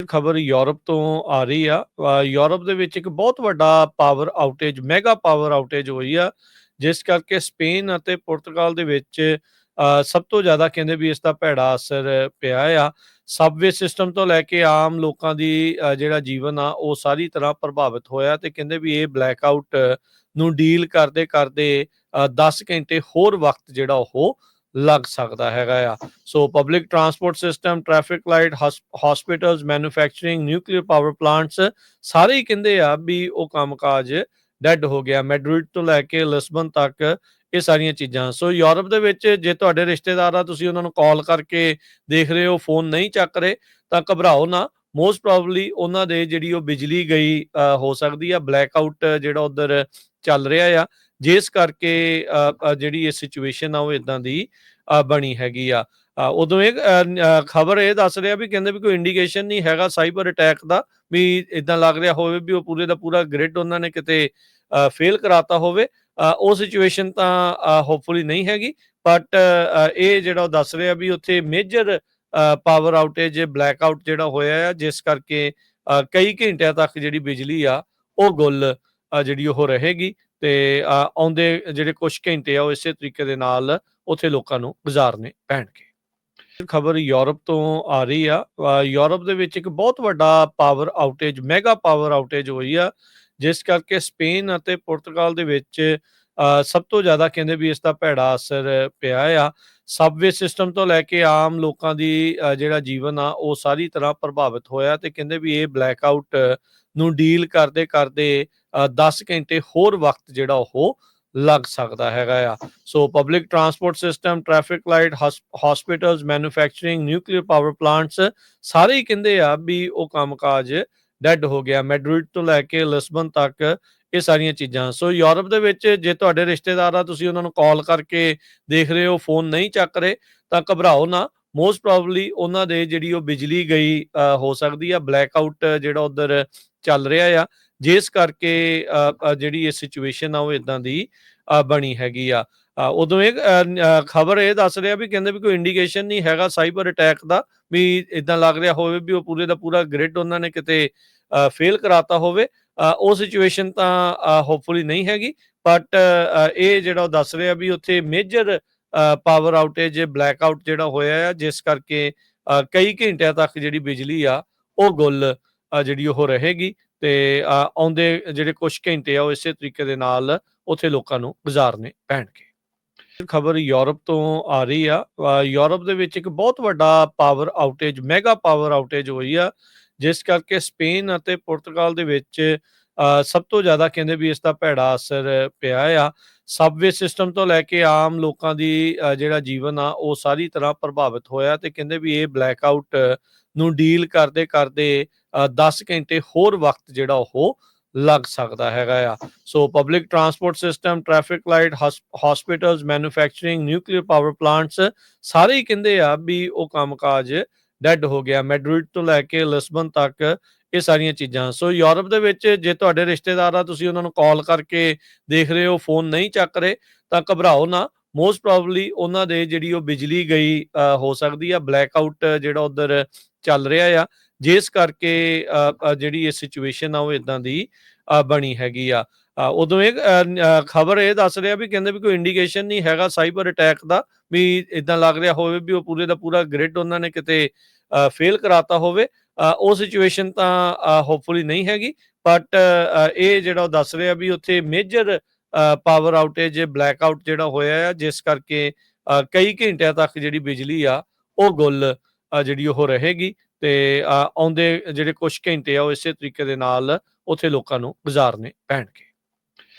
ਖਬਰ ਯੂਰਪ ਤੋਂ ਆ ਰਹੀ ਆ। ਯੂਰਪ ਦੇ ਵਿੱਚ ਇੱਕ ਬਹੁਤ ਵੱਡਾ power outage mega power outage ਹੋਈ ਆ, ਜਿਸ ਕਰਕੇ ਸਪੇਨ ਅਤੇ ਪੁਰਤਗਾਲ ਦੇ ਵਿੱਚ ਸਭ ਤੋਂ ਜ਼ਿਆਦਾ ਕਹਿੰਦੇ ਵੀ ਇਸ ਦਾ ਭੈੜਾ ਅਸਰ ਪਿਆ ਆ। ਸਬਵੇ ਸਿਸਟਮ ਤੋਂ ਲੈ ਕੇ ਆਮ ਲੋਕਾਂ ਦੀ ਜਿਹੜਾ ਜੀਵਨ ਆ ਉਹ ਸਾਰੀ ਤਰ੍ਹਾਂ ਪ੍ਰਭਾਵਿਤ ਹੋਇਆ ਤੇ ਕਹਿੰਦੇ ਵੀ ਇਹ ਬਲੈਕ ਆਊਟ ਨੂੰ ਡੀਲ ਕਰਦੇ ਕਰਦੇ 10 ਘੰਟੇ ਹੋਰ ਵਕਤ ਜਿਹੜਾ ਉਹ ਲੱਗ ਸਕਦਾ ਹੈਗਾ ਆ। So public transport system, traffic light, hospitals, manufacturing, nuclear power plants ਸਾਰੇ ਹੀ ਕਹਿੰਦੇ ਆ ਵੀ ਉਹ ਕੰਮਕਾਜ ਡੈਡ ਹੋ ਗਿਆ। ਮੈਡਰਿਡ ਤੋਂ ਲੈ ਕੇ ਲਿਸਬਨ ਤੱਕ ਇਹ ਸਾਰੀਆਂ ਚੀਜ਼ਾਂ। ਸੋ ਯੂਰਪ ਦੇ ਵਿੱਚ ਜੇ ਤੁਹਾਡੇ ਰਿਸ਼ਤੇਦਾਰ ਆ, ਤੁਸੀਂ ਉਹਨਾਂ ਨੂੰ ਕਾਲ ਕਰਕੇ ਦੇਖ ਰਹੇ ਹੋ ਫੋਨ ਨਹੀਂ ਚੱਕ ਰਹੇ, ਤਾਂ ਘਬਰਾਓ ਨਾ। ਮੋਸਟ ਪ੍ਰੋਬਬਲੀ ਉਹਨਾਂ ਦੇ ਜਿਹੜੀ ਉਹ ਬਿਜਲੀ ਗਈ ਹੋ ਸਕਦੀ ਆ। ਬਲੈਕ ਆਊਟ ਜਿਹੜਾ ਉਧਰ ਚੱਲ ਰਿਹਾ ਆ, ਜਿਸ ਕਰਕੇ ਜਿਹੜੀ ਇਹ ਸਿਚੁਏਸ਼ਨ ਆ ਉਹ ਇਦਾਂ ਦੀ ਬਣੀ ਹੈਗੀ ਆ। ਉਦੋਂ ਇਹ ਖਬਰ ਇਹ ਦੱਸ ਰਿਹਾ ਵੀ ਕਹਿੰਦੇ ਵੀ ਕੋਈ ਇੰਡੀਕੇਸ਼ਨ ਨਹੀਂ ਹੈਗਾ ਸਾਈਬਰ ਅਟੈਕ ਦਾ, ਵੀ ਇਦਾਂ ਲੱਗ ਰਿਹਾ ਹੋਵੇ ਵੀ ਉਹ ਪੂਰੇ ਦਾ ਪੂਰਾ ਗ੍ਰਿਡ ਉਹਨਾਂ ਨੇ ਕਿਤੇ ਫੇਲ ਕਰਾਤਾ ਹੋਵੇ। ਉਹ ਸਿਚੁਏਸ਼ਨ ਤਾਂ ਹੋਪਫੁਲੀ ਨਹੀਂ ਹੈਗੀ, ਬਟ ਇਹ ਜਿਹੜਾ ਉਹ ਦੱਸ ਰਿਹਾ ਵੀ ਉੱਥੇ major power outage black out ਜਿਹੜਾ ਹੋਇਆ ਆ, ਜਿਸ ਕਰਕੇ ਕਈ ਘੰਟਿਆਂ ਤੱਕ ਜਿਹੜੀ ਬਿਜਲੀ ਆ ਉਹ ਗੁੱਲ ਜਿਹੜੀ ਉਹ ਰਹੇਗੀ ਤੇ ਆਉਂਦੇ ਜਿਹੜੇ ਕੁਝ ਘੰਟੇ ਆ ਉਹ ਇਸੇ ਤਰੀਕੇ ਦੇ ਨਾਲ ਉੱਥੇ ਲੋਕਾਂ ਨੂੰ ਗੁਜ਼ਾਰਨੇ ਪੈਣਗੇ। ਖਬਰ ਯੂਰਪ ਤੋਂ ਆ ਰਹੀ ਆ। ਯੂਰਪ ਦੇ ਵਿੱਚ ਇੱਕ ਬਹੁਤ ਵੱਡਾ power outage mega power outage ਹੋਈ ਆ, ਜਿਸ ਕਰਕੇ ਸਪੇਨ ਅਤੇ ਪੁਰਤਗਾਲ ਦੇ ਵਿੱਚ ਸਭ ਤੋਂ ਜ਼ਿਆਦਾ ਕਹਿੰਦੇ ਵੀ ਇਸ ਦਾ ਭੈੜਾ ਅਸਰ ਪਿਆ ਆ। ਸਬਵੇ ਸਿਸਟਮ ਤੋਂ ਲੈ ਕੇ ਆਮ ਲੋਕਾਂ ਦੀ ਜਿਹੜਾ ਜੀਵਨ ਆ ਉਹ ਸਾਰੀ ਤਰ੍ਹਾਂ ਪ੍ਰਭਾਵਿਤ ਹੋਇਆ ਤੇ ਕਹਿੰਦੇ ਵੀ ਇਹ ਬਲੈਕ ਆਊਟ ਨੂੰ ਡੀਲ ਕਰਦੇ ਕਰਦੇ 10 ਘੰਟੇ ਹੋਰ ਵਕਤ ਜਿਹੜਾ ਉਹ ਲੱਗ ਸਕਦਾ ਹੈਗਾ ਆ। So public transport system, traffic light, hospitals, manufacturing, nuclear power plants ਸਾਰੇ ਹੀ ਕਹਿੰਦੇ ਆ ਵੀ ਉਹ ਕੰਮਕਾਜ ਡੈਡ ਹੋ ਗਿਆ। ਮੈਡਰਿਡ ਤੋਂ ਲੈ ਕੇ ਲਿਸਬਨ ਤੱਕ ਇਹ ਸਾਰੀਆਂ ਚੀਜ਼ਾਂ। ਸੋ ਯੂਰਪ ਦੇ ਵਿੱਚ ਜੇ ਤੁਹਾਡੇ ਰਿਸ਼ਤੇਦਾਰ ਆ, ਤੁਸੀਂ ਉਹਨਾਂ ਨੂੰ ਕਾਲ ਕਰਕੇ ਦੇਖ ਰਹੇ ਹੋ ਫੋਨ ਨਹੀਂ ਚੱਕ ਰਹੇ, ਤਾਂ ਘਬਰਾਓ ਨਾ। ਮੋਸਟ ਪ੍ਰੋਬਬਲੀ ਉਹਨਾਂ ਦੇ ਜਿਹੜੀ ਉਹ ਬਿਜਲੀ ਗਈ ਹੋ ਸਕਦੀ ਆ। ਬਲੈਕ ਆਊਟ ਜਿਹੜਾ ਉਧਰ ਚੱਲ ਰਿਹਾ ਆ, ਜਿਸ ਕਰਕੇ ਜਿਹੜੀ ਇਹ ਸਿਚੁਏਸ਼ਨ ਆ ਉਹ ਇਦਾਂ ਦੀ ਬਣੀ ਹੈਗੀ ਆ। ਉਦੋਂ ਇਹ ਖਬਰ ਇਹ ਦੱਸ ਰਿਹਾ ਵੀ ਕਹਿੰਦੇ ਵੀ ਕੋਈ ਇੰਡੀਕੇਸ਼ਨ ਨਹੀਂ ਹੈਗਾ ਸਾਈਬਰ ਅਟੈਕ ਦਾ, ਵੀ ਇਦਾਂ ਲੱਗ ਰਿਹਾ ਹੋਵੇ ਵੀ ਉਹ ਪੂਰੇ ਦਾ ਪੂਰਾ ਗ੍ਰਿਡ ਉਹਨਾਂ ਨੇ ਕਿਤੇ ਫੇਲ ਕਰਾਤਾ ਹੋਵੇ। ਉਹ ਸਿਚੁਏਸ਼ਨ ਤਾਂ ਹੋਪਫੁਲੀ ਨਹੀਂ ਹੈਗੀ, ਬਟ ਇਹ ਜਿਹੜਾ ਉਹ ਦੱਸ ਰਿਹਾ ਵੀ ਉੱਥੇ major power outage black out ਜਿਹੜਾ ਹੋਇਆ ਆ, ਜਿਸ ਕਰਕੇ ਕਈ ਘੰਟਿਆਂ ਤੱਕ ਜਿਹੜੀ ਬਿਜਲੀ ਆ ਉਹ ਗੁੱਲ ਜਿਹੜੀ ਉਹ ਰਹੇਗੀ ਤੇ ਆਉਂਦੇ ਜਿਹੜੇ ਕੁਝ ਘੰਟੇ ਆ ਉਹ ਇਸੇ ਤਰੀਕੇ ਦੇ ਨਾਲ ਉੱਥੇ ਲੋਕਾਂ ਨੂੰ ਗੁਜ਼ਾਰਨੇ ਪੈਣਗੇ। ਖਬਰ ਯੂਰਪ ਤੋਂ ਆ ਰਹੀ ਆ। ਯੂਰਪ ਦੇ ਵਿੱਚ ਇੱਕ ਬਹੁਤ ਵੱਡਾ power outage mega power outage ਹੋਈ ਆ, ਜਿਸ ਕਰਕੇ ਸਪੇਨ ਅਤੇ ਪੁਰਤਗਾਲ ਦੇ ਵਿੱਚ ਸਭ ਤੋਂ ਜ਼ਿਆਦਾ ਕਹਿੰਦੇ ਵੀ ਇਸ ਦਾ ਭੈੜਾ ਅਸਰ ਪਿਆ ਆ। ਸਬਵੇ ਸਿਸਟਮ ਤੋਂ ਲੈ ਕੇ ਆਮ ਲੋਕਾਂ ਦੀ ਜਿਹੜਾ ਜੀਵਨ ਆ ਉਹ ਸਾਰੀ ਤਰ੍ਹਾਂ ਪ੍ਰਭਾਵਿਤ ਹੋਇਆ ਤੇ ਕਹਿੰਦੇ ਵੀ ਇਹ ਬਲੈਕ ਆਊਟ ਨੂੰ ਡੀਲ ਕਰਦੇ ਕਰਦੇ 10 ਘੰਟੇ ਹੋਰ ਵਕਤ ਜਿਹੜਾ ਉਹ ਲੱਗ ਸਕਦਾ ਹੈਗਾ ਆ। So public transport system, traffic light, hospitals, manufacturing, nuclear power plants ਸਾਰੇ ਹੀ ਕਹਿੰਦੇ ਆ ਵੀ ਉਹ ਕੰਮਕਾਜ ਡੈਡ ਹੋ ਗਿਆ। ਮੈਡਰਿਡ ਤੋਂ ਲੈ ਕੇ ਲਿਸਬਨ ਤੱਕ ਇਹ ਸਾਰੀਆਂ ਚੀਜ਼ਾਂ। ਸੋ ਯੂਰਪ ਦੇ ਵਿੱਚ ਜੇ ਤੁਹਾਡੇ ਰਿਸ਼ਤੇਦਾਰ ਆ, ਤੁਸੀਂ ਉਹਨਾਂ ਨੂੰ ਕਾਲ ਕਰਕੇ ਦੇਖ ਰਹੇ ਹੋ ਫੋਨ ਨਹੀਂ ਚੱਕ ਰਹੇ, ਤਾਂ ਘਬਰਾਓ ਨਾ। ਮੋਸਟ ਪ੍ਰੋਬਬਲੀ ਉਹਨਾਂ ਦੇ ਜਿਹੜੀ ਉਹ ਬਿਜਲੀ ਗਈ ਹੋ ਸਕਦੀ ਆ। ਬਲੈਕ ਆਊਟ ਜਿਹੜਾ ਉਧਰ ਚੱਲ ਰਿਹਾ ਆ, ਜਿਸ ਕਰਕੇ ਜਿਹੜੀ ਇਹ ਸਿਚੁਏਸ਼ਨ ਆ ਉਹ ਇਦਾਂ ਦੀ ਬਣੀ ਹੈਗੀ ਆ। ਉਦੋਂ ਇਹ ਖਬਰ ਇਹ ਦੱਸ ਰਿਹਾ ਵੀ ਕਹਿੰਦੇ ਵੀ ਕੋਈ ਇੰਡੀਕੇਸ਼ਨ ਨਹੀਂ ਹੈਗਾ ਸਾਈਬਰ ਅਟੈਕ ਦਾ, ਵੀ ਇਦਾਂ ਲੱਗ ਰਿਹਾ ਹੋਵੇ ਵੀ ਉਹ ਪੂਰੇ ਦਾ ਪੂਰਾ ਗ੍ਰਿਡ ਉਹਨਾਂ ਨੇ ਕਿਤੇ ਫੇਲ ਕਰਾਤਾ ਹੋਵੇ। ਉਹ ਸਿਚੁਏਸ਼ਨ ਤਾਂ ਹੋਪਫੁਲੀ ਨਹੀਂ ਹੈਗੀ, ਬਟ ਇਹ ਜਿਹੜਾ ਉਹ ਦੱਸ ਰਿਹਾ ਵੀ ਉੱਥੇ major power outage black out ਜਿਹੜਾ ਹੋਇਆ ਆ, ਜਿਸ ਕਰਕੇ ਕਈ ਘੰਟਿਆਂ ਤੱਕ ਜਿਹੜੀ ਬਿਜਲੀ ਆ ਉਹ ਗੁੱਲ ਜਿਹੜੀ ਉਹ ਰਹੇਗੀ ਤੇ ਆਉਂਦੇ ਜਿਹੜੇ ਕੁਝ ਘੰਟੇ ਆ ਉਹ ਇਸੇ ਤਰੀਕੇ ਦੇ ਨਾਲ ਉੱਥੇ ਲੋਕਾਂ ਨੂੰ ਗੁਜ਼ਾਰਨੇ ਪੈਣਗੇ।